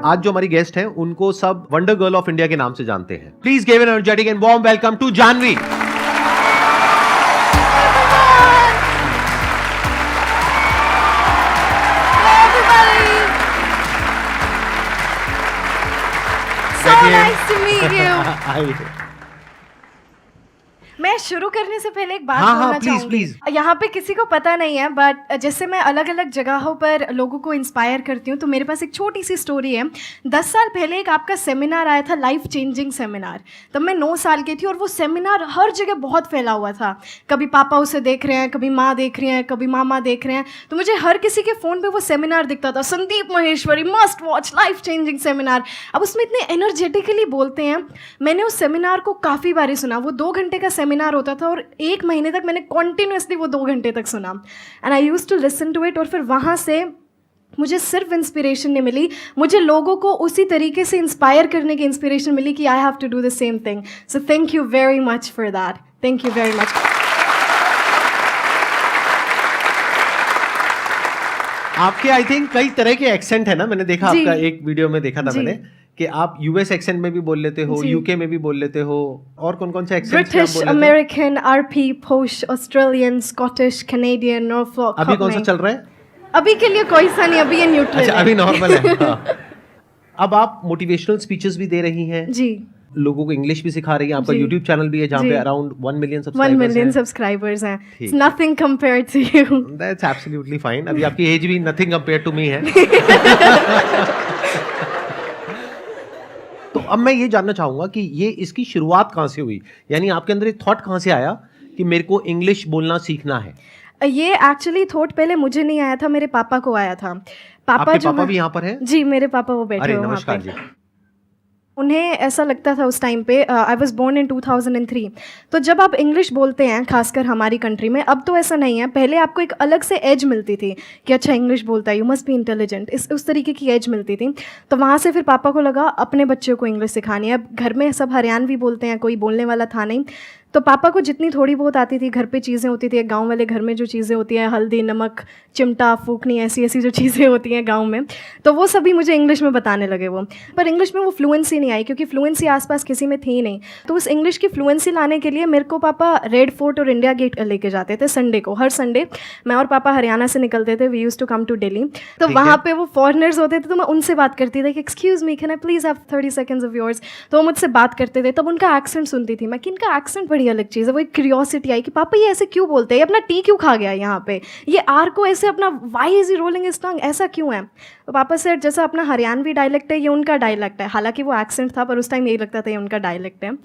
आज जो हमारी गेस्ट हैं उनको सब वंडर गर्ल ऑफ इंडिया के नाम से जानते हैं। Please give an energetic and warm welcome to Janhvi. So nice to meet you. मैं शुरू करने से पहले एक बात बोलना चाहूंगी। यहाँ पे किसी को पता नहीं है, बट जैसे मैं अलग अलग जगहों पर लोगों को इंस्पायर करती हूँ, तो मेरे पास एक छोटी सी स्टोरी है। 10 साल पहले एक आपका सेमिनार आया था, लाइफ चेंजिंग सेमिनार। तब मैं 9 साल की थी और वो सेमिनार हर जगह बहुत फैला हुआ था। कभी पापा उसे देख रहे हैं, कभी माँ देख रही हैं, कभी मामा देख रहे हैं। तो मुझे हर किसी के फ़ोन पे वो सेमिनार दिखता था, Sandeep Maheshwari must watch life changing seminar. अब उसमें इतने एनर्जेटिकली बोलते हैं। मैंने उस सेमिनार को काफ़ी बारी सुना। वो 2 घंटे का सेमिनार होता था और 1 महीने तक मैंने कॉन्टिन्यूसली वो 2 घंटे तक सुना। And I used to listen to it. और फिर वहाँ से मुझे सिर्फ इंस्पिरेशन नहीं मिली, मुझे लोगों को उसी तरीके से इंस्पायर करने की इंस्पिरेशन मिली कि I have to do the same thing. So thank you very much for that. Thank you very much. आपके आई थिंक कई तरह के एक्सेंट है ना, मैंने देखा आपका एक वीडियो में देखा था मैंने कि आप यूएस एक्सेंट में भी बोल लेते हो, यूके में भी बोल लेते हो, और कौन कौन से एक्सेंट? ब्रिटिश, अमेरिकन, आरपी, पोश, ऑस्ट्रेलियन, स्कॉटिश, कैनेडियन, नॉर्फॉक। अभी कौन सा चल रहा है? अभी के लिए कोई सा नहीं, अभी ये न्यूट्रल है। अभी नॉर्मल है। हाँ। अब आप मोटिवेशनल स्पीचेस भी दे रही हैं जी, लोगों को इंग्लिश भी सिखा रही हैं। आपका यूट्यूब चैनल भी है जहाँ पे अराउंड 1 मिलियन 1 मिलियन सब्सक्राइबर्स हैं। It's nothing compared to you. That's absolutely fine. अभी आपकी एज भी नथिंग कंपेयर्ड टू मी है। तो अब मैं ये जानना चाहूंगा कि ये इसकी शुरुआत कहाँ से हुई, यानी आपके अंदर एक थॉट कहाँ से आया कि मेरे को इंग्लिश बोलना सीखना है? ये एक्चुअली थॉट पहले मुझे नहीं आया था, मेरे पापा को आया था। पापा जो पापा भी यहाँ पर है? जी, मेरे पापा वो बैठे हुए वहाँ पे। उन्हें ऐसा लगता था उस टाइम पे, आई वॉज बोर्न इन 2003। तो जब आप इंग्लिश बोलते हैं, खासकर हमारी कंट्री में, अब तो ऐसा नहीं है, पहले आपको एक अलग से एज मिलती थी कि अच्छा इंग्लिश बोलता है, यू मस्ट बी इंटेलिजेंट, उस तरीके की एज मिलती थी। तो वहाँ से फिर पापा को लगा अपने बच्चों को इंग्लिश सिखानी है। अब घर में सब हरियाणवी बोलते हैं, कोई बोलने वाला था नहीं। तो पापा को जितनी थोड़ी बहुत आती थी, घर पे चीज़ें होती थी, गांव वाले घर में जो चीज़ें होती हैं, हल्दी, नमक, चिमटा, फूकनी, ऐसी ऐसी जो चीज़ें होती हैं गांव में, तो वो सभी मुझे इंग्लिश में बताने लगे वो। पर इंग्लिश में वो फ्लुएंसी नहीं आई, क्योंकि फ्लुएंसी आसपास किसी में थी नहीं। तो उस इंग्लिश की फ्लुएंसी लाने के लिए मेरे को पापा रेड फोर्ट और इंडिया गेट लेके जाते थे संडे को। हर संडे मैं और पापा हरियाणा से निकलते थे, we used to come to Delhi. तो वहाँ पे वो फॉरेनर्स होते थे, तो मैं उनसे बात करती थी कि excuse me, can I please have 30 seconds of yours. तो वो मुझसे बात करते थे, तब उनका एक्सेंट सुनती थी मैं कि इनका एक्सेंट बड़ी अलग चीज़ है। वो एक क्यूरियोसिटी आई कि पापा ये ऐसे क्यों बोलते हैं, ये अपना टी क्यों खा गया यहाँ पे, ये आर को ऐसे अपना Y is rolling his tongue, ऐसा क्यों है? तो पापा से जैसा अपना हरियाणवी डायलेक्ट है, ये उनका डायलेक्ट है। हालांकि वो एक्सेंट था, पर उस टाइम यही लगता था ये उनका डायलेक्ट है।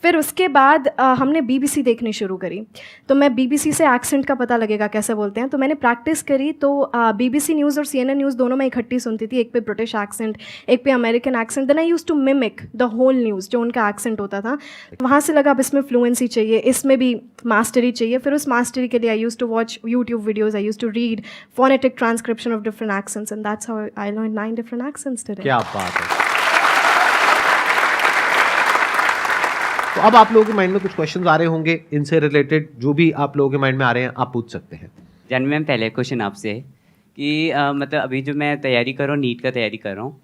फिर उसके बाद हमने BBC देखनी शुरू करी। तो मैं BBC से एक्सेंट का पता लगेगा कैसे बोलते हैं, तो मैंने प्रैक्टिस करी। तो BBC न्यूज़ और CNN न्यूज़ दोनों मैं इकट्ठी सुनती थी, एक पे ब्रिटिश एक्सेंट, एक पे American accent. Then I used to mimic the whole news, जो उनका एक्सेंट होता था। तो वहाँ से लगा अब इसमें फ्लुएंसी चाहिए, इसमें भी मास्टरी चाहिए। फिर उस मास्टरी के लिए I used to watch YouTube videos, I used to read phonetic transcription of different accents, and that's how I learn 9 different accents today. क्या बात है। तो अब आप लोगों के माइंड में कुछ क्वेश्चंस आ रहे होंगे इनसे रिलेटेड, जो भी आप लोगों के माइंड में आ रहे हैं आप पूछ सकते हैं। जानवी मैम, पहले क्वेश्चन आपसे है कि मतलब अभी जो मैं तैयारी कर रहा हूँ, नीट का तैयारी कर रहा हूँ,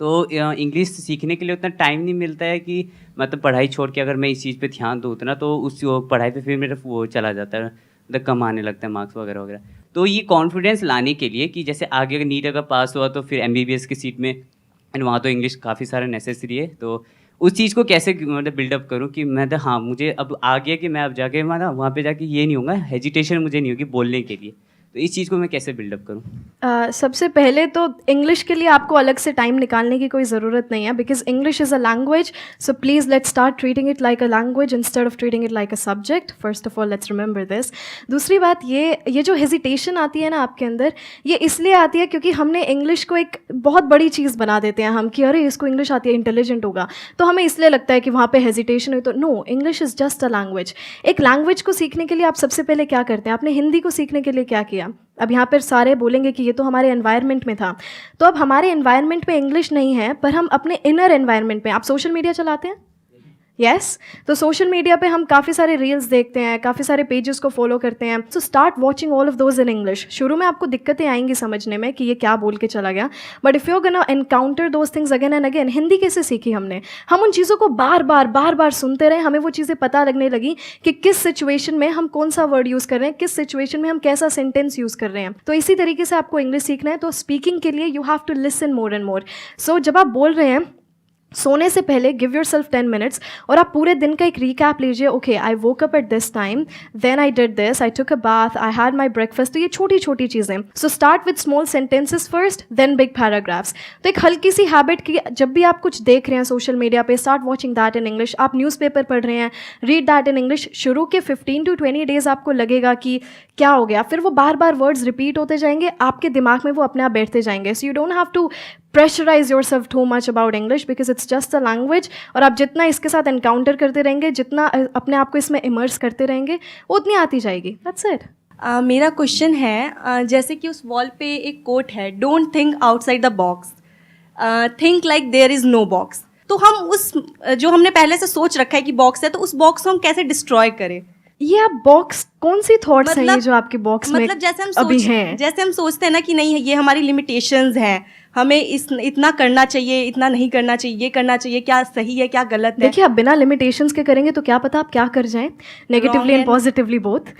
तो इंग्लिश सीखने के लिए उतना टाइम नहीं मिलता है कि मतलब पढ़ाई छोड़ के अगर मैं इस चीज़ पे ध्यान दूँ उतना, तो उस पढ़ाई पे फिर मेरा वो चला जाता है, मतलब कम आने लगता है मार्क्स वगैरह वगैरह। तो ये कॉन्फिडेंस लाने के लिए कि जैसे आगे अगर नीट अगर पास हुआ तो फिर MBBS की सीट में, एंड वहाँ तो इंग्लिश काफ़ी सारा नेसेसरी है, तो उस चीज़ को कैसे मतलब बिल्डअप करूँ कि मैं हाँ मुझे अब आ गया कि मैं अब जाके वहाँ पे जाके ये नहीं होगा, हेजिटेशन मुझे नहीं होगी बोलने के लिए। तो इस चीज़ को मैं कैसे बिल्डअप करूँ? सबसे पहले तो इंग्लिश के लिए आपको अलग से टाइम निकालने की कोई ज़रूरत नहीं है, because English is a language. So please let's start treating it like a language instead of treating it like a subject. First of all let's remember this. दूसरी बात, ये जो हेजिटेशन आती है ना आपके अंदर, ये इसलिए आती है क्योंकि हमने इंग्लिश को एक बहुत बड़ी चीज़ बना देते हैं हम कि अरे इसको इंग्लिश आती है, इंटेलिजेंट होगा, तो हमें इसलिए लगता है कि वहाँ पे हेजिटेशन है। तो no, English is just a language. एक लैंग्वेज को सीखने के लिए आप सबसे पहले क्या करते हैं? आपने हिंदी को सीखने के लिए क्या किया? अब यहाँ पर सारे बोलेंगे कि ये तो हमारे एनवायरनमेंट में था। तो अब हमारे एनवायरनमेंट में इंग्लिश नहीं है, पर हम अपने इनर एनवायरनमेंट में, आप सोशल मीडिया चलाते हैं, यस तो सोशल मीडिया पे हम काफ़ी सारे रील्स देखते हैं, काफ़ी सारे पेजेस को फॉलो करते हैं. So start watching all of those in English. शुरू में आपको दिक्कतें आएंगी समझने में कि ये क्या बोल के चला गया, but if you gonna encounter those things again and again. Hindi कैसे सीखी हमने? हम उन चीज़ों को बार बार सुनते रहे, हमें वो चीज़ें पता लगने लगी कि किस सिचुएशन में हम कौन सा वर्ड यूज़ कर रहे हैं, किस सिचुएशन में हम कैसा सेंटेंस यूज़ कर रहे हैं. तो इसी तरीके से आपको इंग्लिश सीखना है. तो स्पीकिंग के लिए you have to listen more and more. So जब आप बोल रहे हैं सोने से पहले गिव योर सेल्फ 10 मिनट्स और आप पूरे दिन का एक रिकैप लीजिए. Okay, I woke up at this time, then I did this, I took a bath, I had my breakfast. तो ये छोटी छोटी चीज़ें. So start with small sentences first, then big paragraphs. तो एक हल्की सी हैबिट की, जब भी आप कुछ देख रहे हैं सोशल मीडिया पे, start watching that in English. आप न्यूज़पेपर पढ़ रहे हैं, रीड दैट इन इंग्लिश. शुरू के 15 to 20 डेज आपको लगेगा कि क्या हो गया, फिर वो बार बार वर्ड्स रिपीट होते जाएंगे, आपके दिमाग में वो अपने आप बैठते जाएंगे. So you don't have to pressurise yourself too much about English because it's just a language. और आप जितना इसके साथ एनकाउंटर करते रहेंगे, जितना अपने आप को इसमें इमर्स करते रहेंगे, उतनी आती जाएगी. That's it. मेरा क्वेश्चन है, जैसे कि उस वॉल पे एक कोट है, don't think outside the box, think like there is no box. तो हम उस जो हमने पहले से सोच रखा है कि बॉक्स है, तो उस बॉक्स को हम कैसे डिस्ट्रॉय करें? ये आप बॉक्स, कौन सी थॉट्स हैं ये जो आपके बॉक्स में अभी हैं? जैसे हम सोचते हैं ना कि नहीं, ये हमारी लिमिटेशंस हैं, हमें इतना करना चाहिए, इतना नहीं करना चाहिए, ये करना चाहिए, क्या सही है क्या गलत है. देखिए, आप बिना लिमिटेशंस के करेंगे तो क्या पता आप क्या कर जाएं, negatively and positively both.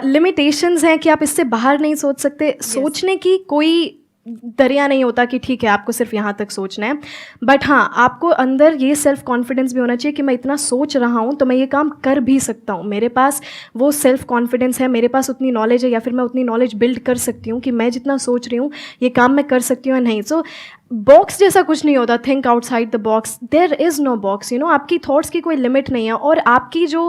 Limitations हैं कि आप इससे बाहर नहीं सोच सकते. सोचने की कोई दरिया नहीं होता कि ठीक है आपको सिर्फ यहाँ तक सोचना है. बट हाँ, आपको अंदर ये सेल्फ कॉन्फिडेंस भी होना चाहिए कि मैं इतना सोच रहा हूँ तो मैं ये काम कर भी सकता हूँ. मेरे पास वो सेल्फ कॉन्फिडेंस है, मेरे पास उतनी नॉलेज है, या फिर मैं उतनी नॉलेज बिल्ड कर सकती हूँ कि मैं जितना सोच रही हूँ ये काम मैं कर सकती हूँ या नहीं. सो बॉक्स जैसा कुछ नहीं होता. Think outside the box. There is no box. You know, आपकी थॉट्स की कोई लिमिट नहीं है, और आपकी जो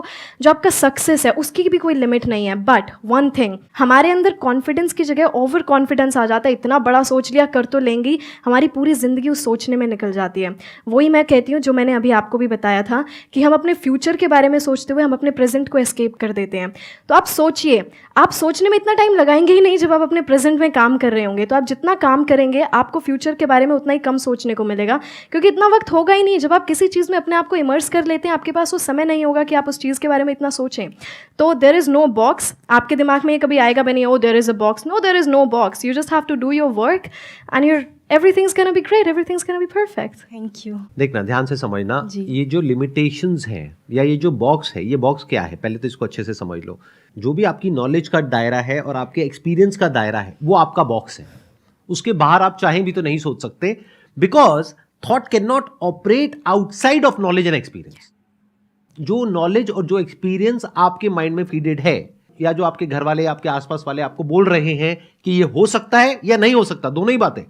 आपका सक्सेस है उसकी भी कोई लिमिट नहीं है. बट वन थिंग, हमारे अंदर कॉन्फिडेंस की जगह ओवर कॉन्फिडेंस आ जाता है. इतना बड़ा सोच लिया, कर तो लेंगी, हमारी पूरी ज़िंदगी उस सोचने में निकल जाती है. वही मैं कहती हूँ जो मैंने अभी आपको भी बताया था कि हम अपने फ्यूचर के बारे में सोचते हुए हम अपने प्रेजेंट को एस्केप कर देते हैं. तो आप सोचिए, आप सोचने में इतना टाइम लगाएंगे ही नहीं जब आप अपने प्रेजेंट में काम कर रहे होंगे. तो आप जितना काम करेंगे आपको फ्यूचर के बारे में उतना ही कम सोचने को मिलेगा, क्योंकि इतना वक्त होगा ही नहीं. जब आप किसी चीज़ में अपने आप को इमर्स कर लेते हैं, आपके पास वो समय नहीं होगा कि आप उस चीज़ के बारे में इतना सोचें. तो देयर इज़ नो बॉक्स. आपके दिमाग में ये कभी आएगा भी नहीं, oh there is a box. No, there is no box. You just have to do your work and your everything's gonna be great, everything's gonna be perfect. Thank you. देखना, ध्यान से समझना, ये जो लिमिटेशंस हैं या ये जो बॉक्स है, ये बॉक्स क्या है, पहले तो इसको अच्छे से समझ लो. जो भी आपकी नॉलेज का दायरा है और आपके एक्सपीरियंस का दायरा है, वो आपका बॉक्स है. उसके बाहर आप चाहें भी तो नहीं सोच सकते, because thought can not operate outside of knowledge and experience. जो नॉलेज और जो एक्सपीरियंस आपके माइंड में फीडेड है, या जो आपके घर वाले, आपके आसपास वाले आपको बोल रहे हैं कि ये हो सकता है या नहीं हो सकता, दोनों ही बातें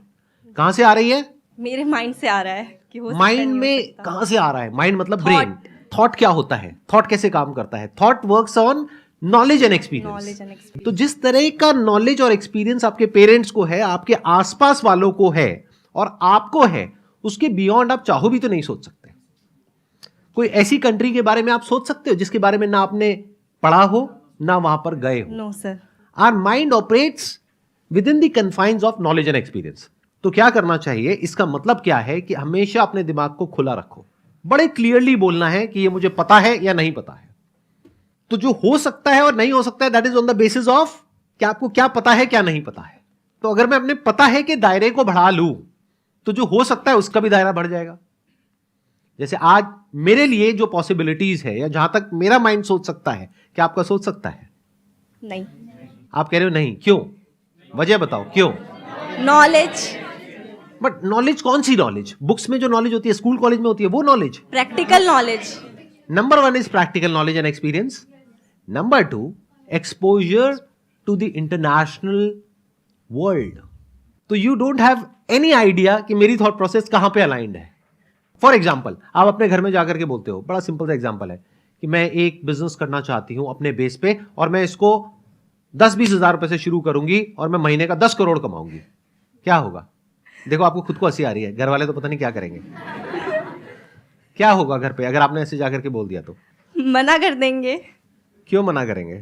कहां से आ रही है? मेरे माइंड से आ रहा है कि हो सकता है, माइंड में कहां से आ रहा है? माइंड मतलब ब्रेन. थॉट क्या होता है? थॉट कैसे काम करता है? Thought works on knowledge and experience. तो जिस तरह का नॉलेज और एक्सपीरियंस आपके पेरेंट्स को है, आपके आसपास वालों को है और आपको है, उसके बियॉन्ड आप चाहो भी तो नहीं सोच सकते. कोई ऐसी कंट्री के बारे में आप सोच सकते हो जिसके बारे में ना आपने पढ़ा हो ना वहां पर गए हो? No sir. Our mind operates within the confines of knowledge and experience. तो क्या करना चाहिए? इसका मतलब क्या है कि हमेशा अपने दिमाग को खुला रखो. बड़े क्लियरली बोलना है कि ये मुझे पता है या नहीं पता है. तो जो हो सकता है और नहीं हो सकता है, that is on the basis of कि आपको क्या पता है क्या नहीं पता है. तो अगर मैं अपने पता है कि दायरे को बढ़ा लूं, तो जो हो सकता है उसका भी दायरा बढ़ जाएगा. जैसे आज मेरे लिए जो पॉसिबिलिटीज है, या जहां तक मेरा माइंड सोच सकता है, क्या आपका सोच सकता है? नहीं. आप कह रहे हो नहीं, क्यों? वजह बताओ क्यों? नॉलेज. बट नॉलेज कौन सी नॉलेज? बुक्स में जो नॉलेज होती है, स्कूल कॉलेज में होती है, वो knowledge? Practical knowledge. Number 1 is practical knowledge and experience. Number 2, exposure to the international world. तो you don't have any idea कि मेरी थॉट प्रोसेस कहां पे अलाइंड है. फॉर एग्जाम्पल, आप अपने घर में जाकर के बोलते हो, बड़ा सिंपल सा एग्जाम्पल है कि मैं एक बिजनेस करना चाहती हूं अपने बेस पे, और मैं इसको 10-20 हजार रुपए से शुरू करूंगी और मैं महीने का 10 करोड़ कमाऊंगी. क्या होगा? देखो, आपको खुद को हंसी आ रही है, घर वाले तो पता नहीं क्या करेंगे. क्या होगा घर पे अगर आपने ऐसे जाकर के बोल दिया तो? मना कर देंगे. क्यों मना करेंगे?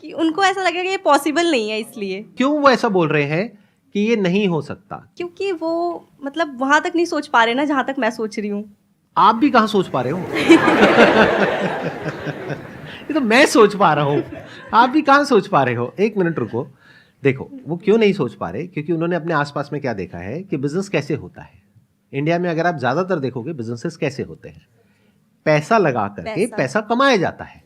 कि उनको ऐसा लगेगा कि ये पॉसिबल नहीं है. इसलिए. क्यों वो ऐसा बोल रहे हैं कि ये नहीं हो सकता? क्योंकि वो मतलब वहां तक नहीं सोच पा रहे ना जहां तक मैं सोच रही हूँ. आप भी कहाँ सोच पा रहे हो? ये तो मैं सोच पा रहा हूँ, आप भी कहाँ सोच पा रहे हो? एक मिनट रुको, देखो वो क्यों नहीं सोच पा रहे, क्योंकि उन्होंने अपने आसपास में क्या देखा है कि बिजनेस कैसे होता है। इंडिया में अगर आप ज्यादातर देखोगे बिजनेसेस कैसे होते हैं, पैसा लगा करके पैसा कमाया जाता है।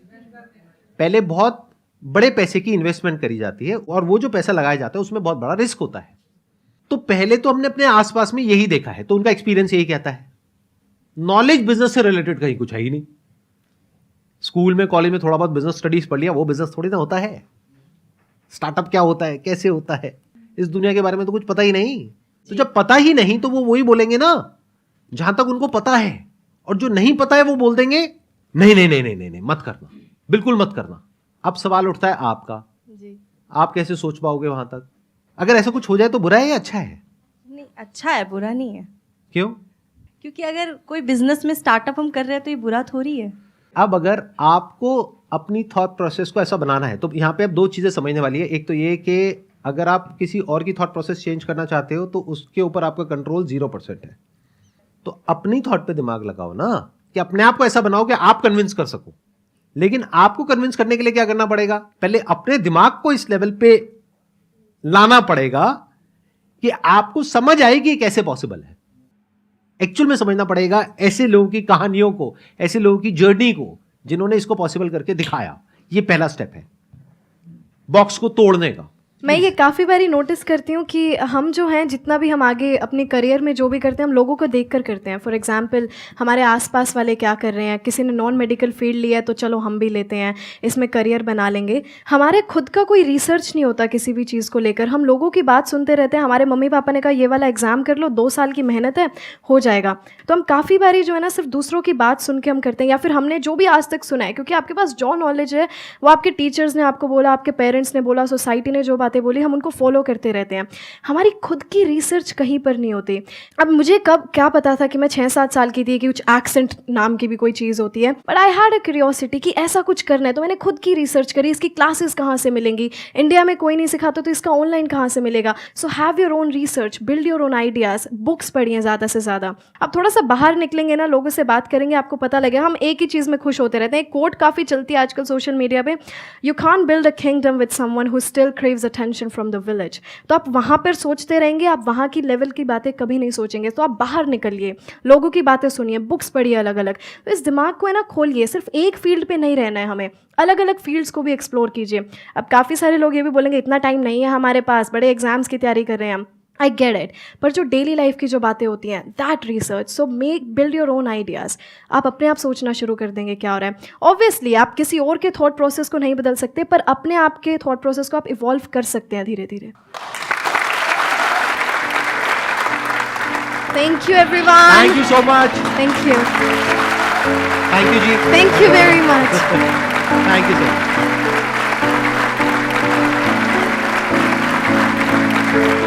पहले बहुत बड़े पैसे की इन्वेस्टमेंट करी जाती है और वो जो पैसा लगाया जाता है उसमें बहुत बड़ा रिस्क होता है। तो पहले तो हमने अपने आसपास में यही देखा है, तो उनका एक्सपीरियंस यही कहता है। नॉलेज बिजनेस से रिलेटेड कहीं कुछ है ही नहीं। स्कूल में कॉलेज में थोड़ा बहुत बिजनेस स्टडीज पढ़ लिया, वो बिजनेस थोड़ी ना होता है। स्टार्टअप क्या होता है, कैसे होता है, इस दुनिया के बारे में तो कुछ पता ही नहीं। तो जब पता ही नहीं तो वो वही बोलेंगे ना जहां तक उनको पता है, और जो नहीं पता है वो बोल देंगे नहीं नहीं नहीं नहीं नहीं, नहीं मत करना, बिल्कुल मत करना। अब सवाल उठता है आपका, जी आप कैसे सोच पाओगे वहां तक? अगर ऐसा कुछ हो जाए तो बुरा है या अच्छा है? नहीं, अच्छा है, बुरा नहीं है। क्यों? क्योंकि अगर कोई बिजनेस में स्टार्टअप हम कर रहे हैं तो ये बुरा थोड़ी है। अब अगर आपको अपनी थॉट प्रोसेस को ऐसा बनाना है तो यहाँ पे अब दो चीजें समझने वाली है। एक तो ये कि अगर आप किसी और की थॉट प्रोसेस चेंज करना चाहते हो तो उसके ऊपर आपका कंट्रोल 0% है। तो अपनी थॉट पे दिमाग लगाओ ना, कि अपने आप को ऐसा बनाओ कि आप कन्विंस कर सको। लेकिन आपको कन्विंस करने के लिए क्या करना पड़ेगा? पहले अपने दिमाग को इस लेवल पे लाना पड़ेगा कि आपको समझ आएगी कि कैसे पॉसिबल है। एक्चुअल में समझना पड़ेगा ऐसे लोगों की कहानियों को, ऐसे लोगों की जर्नी को जिन्होंने इसको पॉसिबल करके दिखाया। ये पहला स्टेप है बॉक्स को तोड़ने का। मैं ये काफ़ी बारी नोटिस करती हूँ कि हम जो हैं, जितना भी हम आगे अपने करियर में जो भी करते हैं, हम लोगों को देख कर करते हैं। फॉर एग्जांपल हमारे आसपास वाले क्या कर रहे हैं, किसी ने नॉन मेडिकल फील्ड लिया है तो चलो हम भी लेते हैं, इसमें करियर बना लेंगे। हमारे खुद का कोई रिसर्च नहीं होता किसी भी चीज़ को लेकर। हम लोगों की बात सुनते रहते हैं। हमारे मम्मी पापा ने कहा ये वाला एग्ज़ाम कर लो, 2 साल की मेहनत है, हो जाएगा। तो हम काफ़ी बारी जो है ना सिर्फ दूसरों की बात सुन के हम करते हैं, या फिर हमने जो भी आज तक सुना है, क्योंकि आपके पास जो नॉलेज है वो आपके टीचर्स ने आपको बोला, आपके पेरेंट्स ने बोला, सोसाइटी ने जो बातें बोली, हम उनको फॉलो करते रहते हैं। हमारी खुद की रिसर्च कहीं पर नहीं होती। अब मुझे कब क्या पता था कि मैं 6-7 साल की थी कि कुछ एक्सेंट नाम की भी कोई चीज़ होती है, but I had a curiosity कि ऐसा कुछ करना है। तो मैंने खुद की रिसर्च करी, इसकी क्लासेस कहाँ से मिलेंगी, इंडिया में कोई नहीं सिखाता तो इसका ऑनलाइन कहाँ से मिलेगा। So have your own research, build your own ideas, books पढ़िए ज़्यादा से ज़्यादा। अब थोड़ा सा बाहर निकलेंगे ना, लोगों से बात करेंगे, आपको पता लगेगा। हम एक ही चीज़ में खुश होते रहते हैं। एक कोट काफ़ी चलती है आजकल सोशल मीडिया पे, you can't build a kingdom with someone who still craves attention from the village. तो आप वहाँ पर सोचते रहेंगे, आप वहाँ की लेवल की बातें कभी नहीं सोचेंगे। तो आप बाहर निकलिए, लोगों की बातें सुनिए, बुक्स पढ़िए अलग अलग। तो इस दिमाग को है ना खोलिए, सिर्फ एक फील्ड पे नहीं रहना है हमें, अलग अलग फील्ड्स को भी एक्सप्लोर कीजिए। अब काफ़ी सारे लोग ये भी बोलेंगे इतना टाइम नहीं है हमारे पास, बड़े एग्जाम्स की तैयारी कर रहे हैं हम। आई गेट इट, पर जो डेली लाइफ की जो बातें होती हैं, that research, so make build your own ideas. आप अपने आप सोचना शुरू कर देंगे क्या हो रहा है। ऑब्वियसली आप किसी और के थॉट प्रोसेस को नहीं बदल सकते, पर अपने आप के थॉट प्रोसेस को आप इवॉल्व कर सकते हैं धीरे धीरे। Thank you everyone. Thank you so much. Thank you. Thank you ji. Thank you very much. Thank you so much.